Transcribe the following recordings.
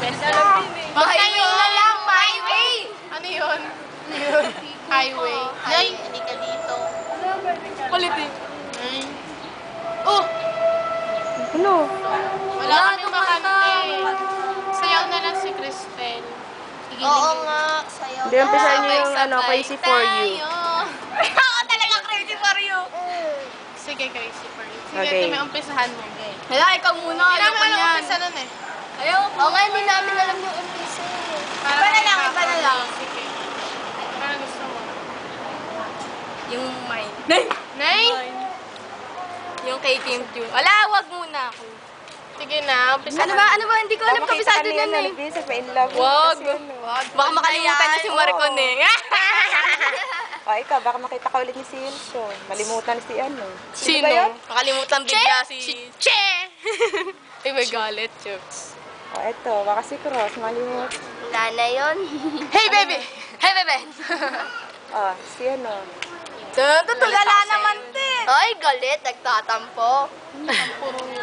Highway na lang, highway! Ano yun? Highway. Ay, hindi ka dito. Kulitin. Oh! Ano? Wala kami makante. Sayaw na lang si Cristel. Oo nga, sayaw Hindi, umpisahan niyo yung ano, Crazy For You. Oo, talaga crazy for you. Sige, Crazy For You. Sige, Okay. may umpisahan mo. Hala, ikaw muna. Hindi namin alam umpisa nun eh. Ayaw. Oo nga, hindi namin alam yung umpisa. Para Iba na lang, iba na lang. Sige. Parang gusto mo. Yung mine. Nay? Yung kay Kim Chu. Wala, wag muna ako. Sige na, umpisa Ano ba? Hindi ko alam kabisado na eh. Bisa pa in love. Wag. Wag. Baka makalimutan na si Marcon eh. O, ikaw, baka makita ka ulit ni si Wilson. Malimutan si ano. Sino? ba yun? Makalimutan bigla si... Che! Ay, may galit, jokes. O, eto, baka si Cross, malimut. Wala na yun. Hey, baby! Hey, bebe! O, si ano. Tulala naman, te. Ay, galit. Nagtatampo.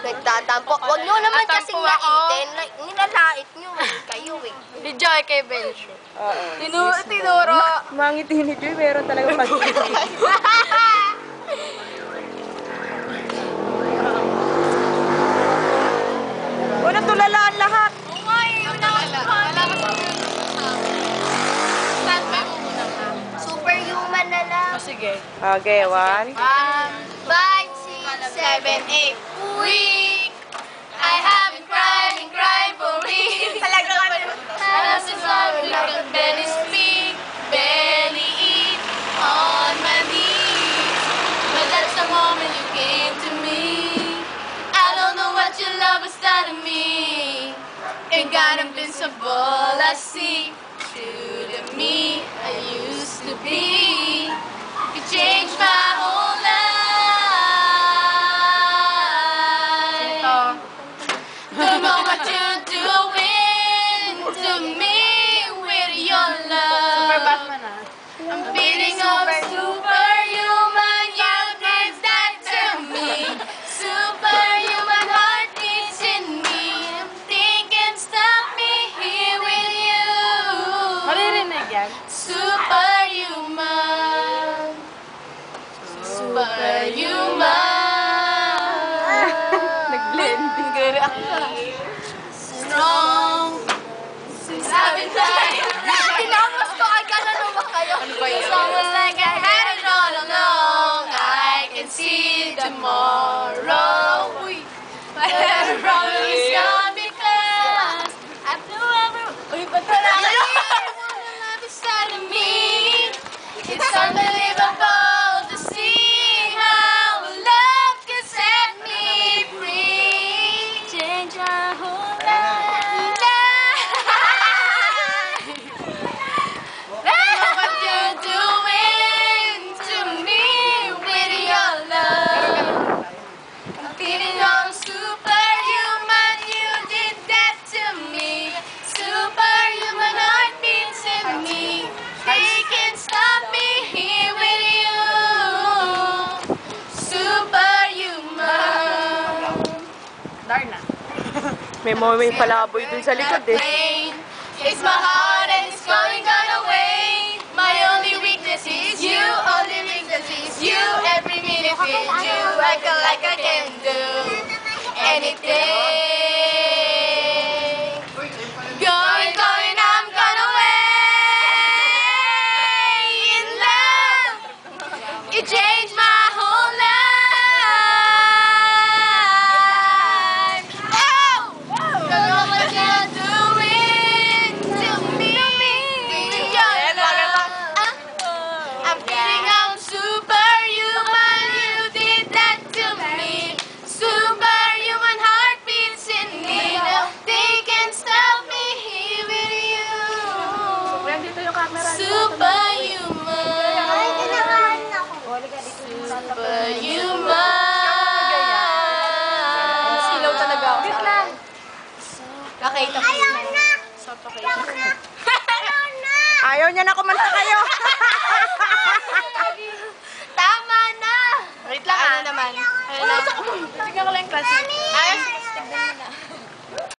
Nagtatampo. Huwag nyo naman kasing Natampo ako. laitin. Nilalait nyo. Kayo eh. Di Joy kay Bencho. Oo. Tinuro. Mangiti ni Joy, meron talaga pag-ibig. O, natulalaan lahat. Superhuman na lang. Sige. Okay, 1. 5, 6, 7, 8. Week. I have been crying for weeks. Talaga ka na. I'm so sorry, like a belly speak, belly eat on my knees. But that's the moment you came to me. I don't know what your love has done to me. It got invincible, I see. True to me, I used to be. You changed my whole life. The moment you're doing to me with your love. Super Batman ah. I'm feeling over superhuman. You did that to me. Superhuman heart beats in me. Nothing can stop me here with you. Maririnig yan. Superhuman. Superhuman. Nag-blending. Strong. Sabi tayo. Tinamos ko ay gano'n ba kayo? Ano ba yun? It's almost like I had it all along. I can see tomorrow. Uy. But every problem is gone because I've never... Uy, ba't ka na? Love inside of me. It's unbelievable to see how love can set me free. Change our whole life. What you're doing to me with your love. I'm feeling all superhuman. You did that to me. Superhuman heart beats in me. They can't stop me here with you. Superhuman. Darna. May palaboy dun sa likod eh. It's my heart and it's going away. My only weakness is you. Only weakness is you. Every minute with you, I feel like I can do anything. Going, I'm gonna wait in love. It changed my whole life. Oh! Don't know what you're doing to me. With your love. I'm feeling I'm superhuman. You did that to me. Superhuman heart beats in me. Nothing can stop me here with you. Nandito yung camera. Superhuman. Superhuman. Silaw talaga ako. Wait lang. Kakita po. Ayaw na. Ayaw niya na kumanta kayo. Tama na. Wait lang Ano ah. naman? Tignan ko lang yung class. Ayos. Tignan mo na.